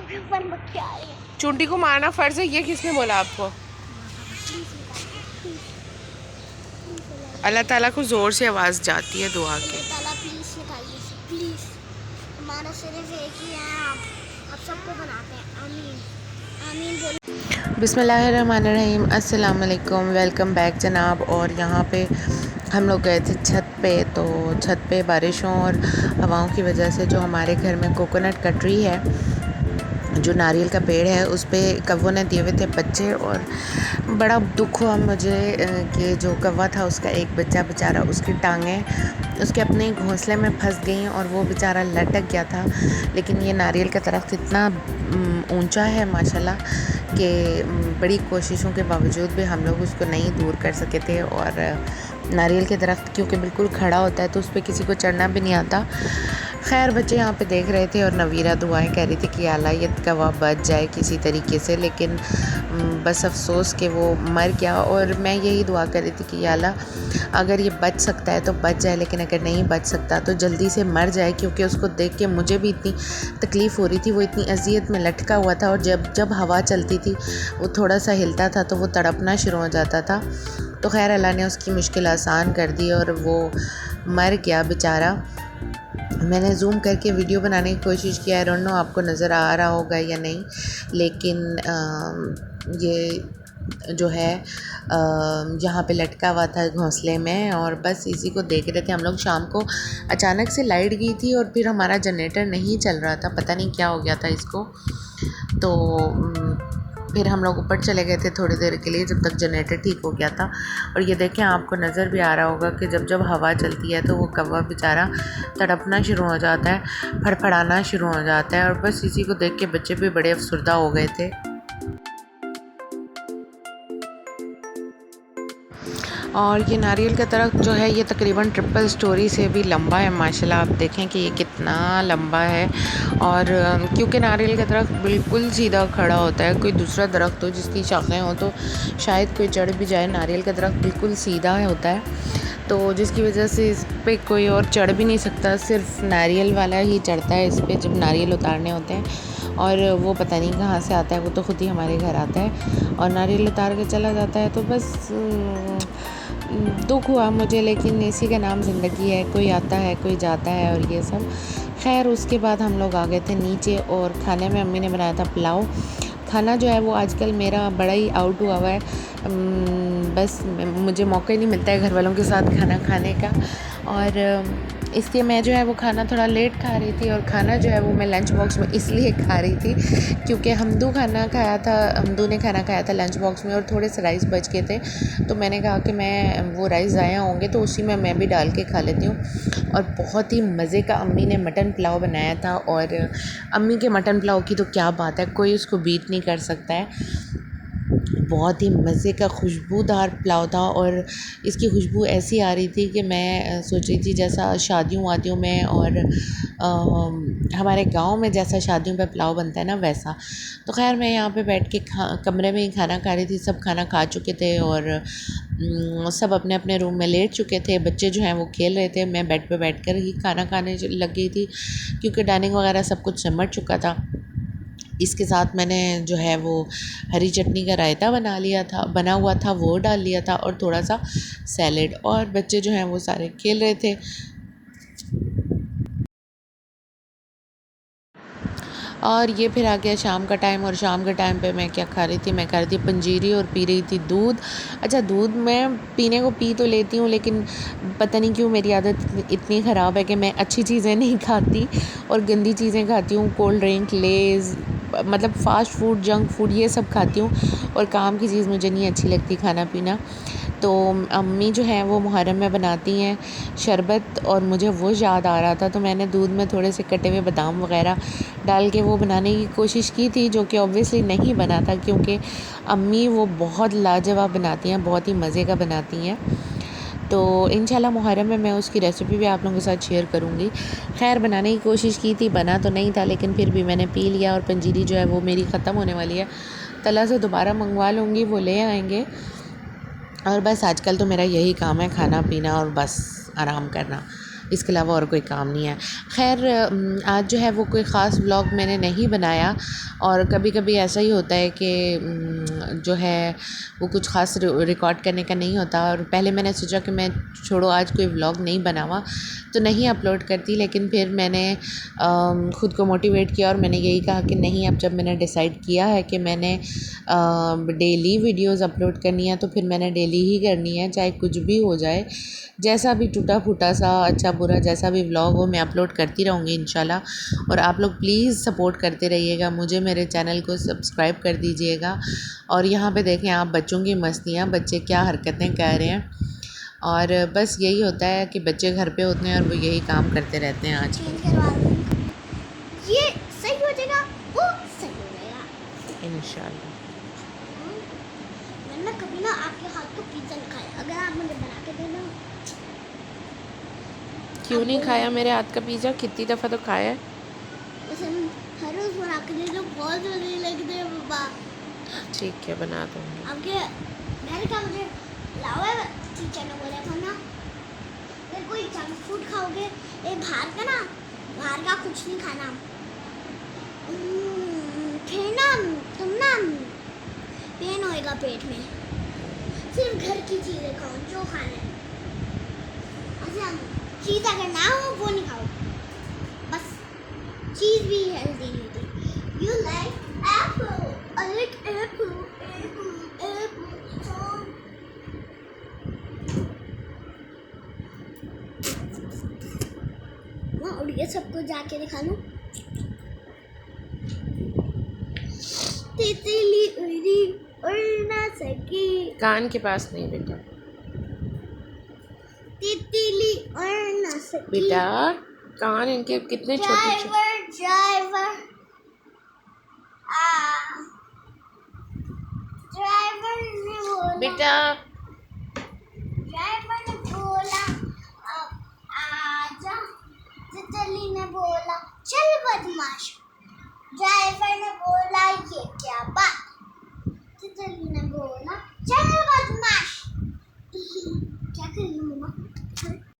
चुंटी को मारना फर्ज है, ये किसने बोला आपको? अल्लाह ताला को ज़ोर से आवाज़ जाती है दुआ की। प्लीज़ हमारा सिर्फ एक ही है, आप सबको बनाते हैं। आमीन आमीन बोलो। बिस्मिल्लाहिर्रहमानिर्रहीम, अस्सलाम वालेकुम, वेलकम बैक जनाब। और यहाँ पे हम लोग गए थे छत पे, तो छत पे बारिशों और हवाओं की वजह से जो हमारे घर में कोकोनट का ट्री है, जो नारियल का पेड़ है, उस पे कौवों ने दिए हुए थे बच्चे। और बड़ा दुख हुआ मुझे कि जो कौवा था उसका एक बच्चा बेचारा, उसकी टांगें उसके अपने घोंसले में फंस गई और वो बेचारा लटक गया था। लेकिन ये नारियल का दरख्त इतना ऊंचा है माशाल्लाह कि बड़ी कोशिशों के बावजूद भी हम लोग उसको नहीं दूर कर सके थे। और नारियल के दरख्त क्योंकि बिल्कुल खड़ा होता है तो उस पर किसी को चढ़ना भी नहीं आता। खैर बच्चे यहाँ पे देख रहे थे और नवीरा दुआएं कह रही थी कि अल्लाह ये कौवा बच जाए किसी तरीके से, लेकिन बस अफसोस कि वो मर गया। और मैं यही दुआ कर रही थी कि अल्लाह अगर ये बच सकता है तो बच जाए, लेकिन अगर नहीं बच सकता तो जल्दी से मर जाए, क्योंकि उसको देख के मुझे भी इतनी तकलीफ़ हो रही थी। वो इतनी अजियत में लटका हुआ था और जब हवा चलती थी वो थोड़ा सा हिलता था तो वो तड़पना शुरू हो जाता था। तो खैर अल्लाह ने उसकी मुश्किल आसान कर दी और वो मर गया बेचारा। मैंने जूम करके वीडियो बनाने की कोशिश किया, आई डोंट नो आपको नज़र आ रहा होगा या नहीं, लेकिन ये जो है यहाँ पे लटका हुआ था घोंसले में और बस इसी को देख रहे थे हम लोग। शाम को अचानक से लाइट गई थी और फिर हमारा जनरेटर नहीं चल रहा था, पता नहीं क्या हो गया था इसको। तो फिर हम लोग ऊपर चले गए थे थोड़ी देर के लिए जब तक जनरेटर ठीक हो गया था। और ये देखें, आपको नज़र भी आ रहा होगा कि जब हवा चलती है तो वो कौवा बेचारा तड़पना शुरू हो जाता है, फड़फड़ाना शुरू हो जाता है। और बस इसी को देख के बच्चे भी बड़े अफसरदा हो गए थे। और ये नारियल का दरख्त जो है ये तकरीबन ट्रिपल स्टोरी से भी लंबा है माशाल्लाह। आप देखें कि ये कितना लंबा है। और क्योंकि नारियल का दरख्त बिल्कुल सीधा खड़ा होता है, कोई दूसरा दरख्त हो जिसकी शाखें हो तो शायद कोई चढ़ भी जाए, नारियल का दरख्त बिल्कुल सीधा होता है, तो जिसकी वजह से इस पर कोई और चढ़ भी नहीं सकता, सिर्फ नारियल वाला ही चढ़ता है इस पर जब नारियल उतारने होते हैं। और वो पता नहीं कहाँ से आता है, वो तो ख़ुद ही हमारे घर आता है और नारियल उतार के चला जाता है। तो बस दुख हुआ मुझे, लेकिन इसी का नाम ज़िंदगी है, कोई आता है कोई जाता है और ये सब। खैर उसके बाद हम लोग आ गए थे नीचे और खाने में अम्मी ने बनाया था पुलाव। खाना जो है वो आजकल मेरा बड़ा ही आउट हुआ है, बस मुझे मौका ही नहीं मिलता है घर वालों के साथ खाना खाने का। और इसलिए मैं जो है वो खाना थोड़ा लेट खा रही थी। और खाना जो है वो मैं लंच बॉक्स में इसलिए खा रही थी क्योंकि हमदू ने खाना खाया था लंच बॉक्स में और थोड़े से राइस बच गए थे, तो मैंने कहा कि मैं वो राइस ज़ाया होंगे तो उसी में मैं भी डाल के खा लेती हूँ। और बहुत ही मज़े का अम्मी ने मटन पुलाव बनाया था और अम्मी के मटन पुलाव की तो क्या बात है, कोई उसको बीट नहीं कर सकता है। बहुत ही मज़े का खुशबूदार पुलाव था और इसकी खुशबू ऐसी आ रही थी कि मैं सोच रही थी जैसा शादियों वादियों में और हमारे गांव में जैसा शादियों पे पुलाव बनता है ना वैसा। तो खैर मैं यहाँ पे बैठ के कमरे में ही खाना खा रही थी, सब खाना खा चुके थे और सब अपने अपने रूम में लेट चुके थे। बच्चे जो हैं वो खेल रहे थे, मैं बेड पे बैठकर ही खाना खाने लग गई थी क्योंकि डाइनिंग वगैरह सब कुछ सिमट चुका था। इसके साथ मैंने जो है वो हरी चटनी का रायता बना हुआ था, वो डाल लिया था और थोड़ा सा सैलेड। और बच्चे जो हैं वो सारे खेल रहे थे। और ये फिर आ गया शाम का टाइम और शाम के टाइम पे मैं क्या खा रही थी, मैं खा रही थी पंजीरी और पी रही थी दूध। अच्छा, दूध मैं पीने को पी तो लेती हूँ, लेकिन पता नहीं क्यों मेरी आदत इतनी ख़राब है कि मैं अच्छी चीज़ें नहीं खाती और गंदी चीज़ें खाती हूँ। कोल्ड ड्रिंक, लेज़, मतलब फ़ास्ट फूड, जंक फूड, ये सब खाती हूँ और काम की चीज़ मुझे नहीं अच्छी लगती खाना पीना। तो अम्मी जो हैं वो मुहर्रम में बनाती हैं शरबत और मुझे वो याद आ रहा था, तो मैंने दूध में थोड़े से कटे हुए बादाम वग़ैरह डाल के वो बनाने की कोशिश की थी, जो कि ऑब्वियसली नहीं बना था क्योंकि अम्मी वो बहुत लाजवाब बनाती हैं, बहुत ही मज़े का बनाती हैं। तो इंशाल्लाह मुहर्रम में मैं उसकी रेसिपी भी आप लोगों के साथ शेयर करूँगी। खैर बनाने की कोशिश की थी, बना तो नहीं था, लेकिन फिर भी मैंने पी लिया। और पंजीरी जो है वो मेरी ख़त्म होने वाली है, तला से दोबारा मंगवा लूँगी, वो ले आएंगे। और बस आजकल तो मेरा यही काम है, खाना पीना और बस आराम करना। इसके अलावा और कोई काम नहीं है। खैर आज जो है वो कोई ख़ास व्लॉग मैंने नहीं बनाया, और कभी कभी ऐसा ही होता है कि जो है वो कुछ ख़ास रिकॉर्ड करने का नहीं होता। और पहले मैंने सोचा कि मैं छोड़ो आज कोई व्लॉग नहीं बनावा तो नहीं अपलोड करती, लेकिन फिर मैंने ख़ुद को मोटिवेट किया और मैंने यही कहा कि नहीं, अब जब मैंने डिसाइड किया है कि मैंने डेली वीडियोस अपलोड करनी है तो फिर मैंने डेली ही करनी है, चाहे कुछ भी हो जाए। जैसा भी टूटा फूटा सा अच्छा बुरा जैसा भी व्लॉग हो मैं अपलोड करती रहूँगी इंशाल्लाह। और आप लोग प्लीज़ सपोर्ट करते रहिएगा मुझे, मेरे चैनल को सब्सक्राइब कर दीजिएगा। और यहाँ पे देखें आप बच्चों की मस्तियाँ, बच्चे क्या हरकतें कर रहे हैं। और बस यही होता है कि बच्चे घर पे होते हैं और वो यही काम करते रहते हैं आज। चेंज करवा दूँ, ये सही हो जाएगा, वो सही हो जाएगा इंशाल्लाह। मैंने कभी ना आपके हाथ का पिज़्ज़ा नहीं खाया, अगर आप मुझे बना के देना। क्यों नहीं खाया मेरे हाथ का पिज़्ज़ा? कितनी दफ़ा तो खाया है। वैसे हर रोज़ बना के दे दो, बहुत जल्दी लगते हैं पापा। ठीक है, बना दूँगी। आपके मैंने कहा मुझे लाओ, टीचर ने बोला था ना अगर कोई जंक फूड खाओगे, ये बाहर का कुछ नहीं खाना, फिर ना तुम ना पेन होएगा पेट में। सिर्फ घर की चीज़ें खाओ जो खाना है। अच्छा, चीज़ अगर ना हो वो नहीं खाओ, बस चीज़ भी हेल्दी नहीं होती। You like Apple, I like Apple, Apple Apple. और ये सबको जाके दिखा लूं। तितली उड़ी उड़ ना सकी, कान के पास नहीं बेटा। तितली उड़ ना सकी। बेटा कान इनके कितने छोटे छोटे। ड्राइवर ड्राइवर ने बोला, बेटा ड्राइवर ने बोला आजा, तितली ने बोला चल बदमाश, ड्राइवर ने बोला ये क्या बात।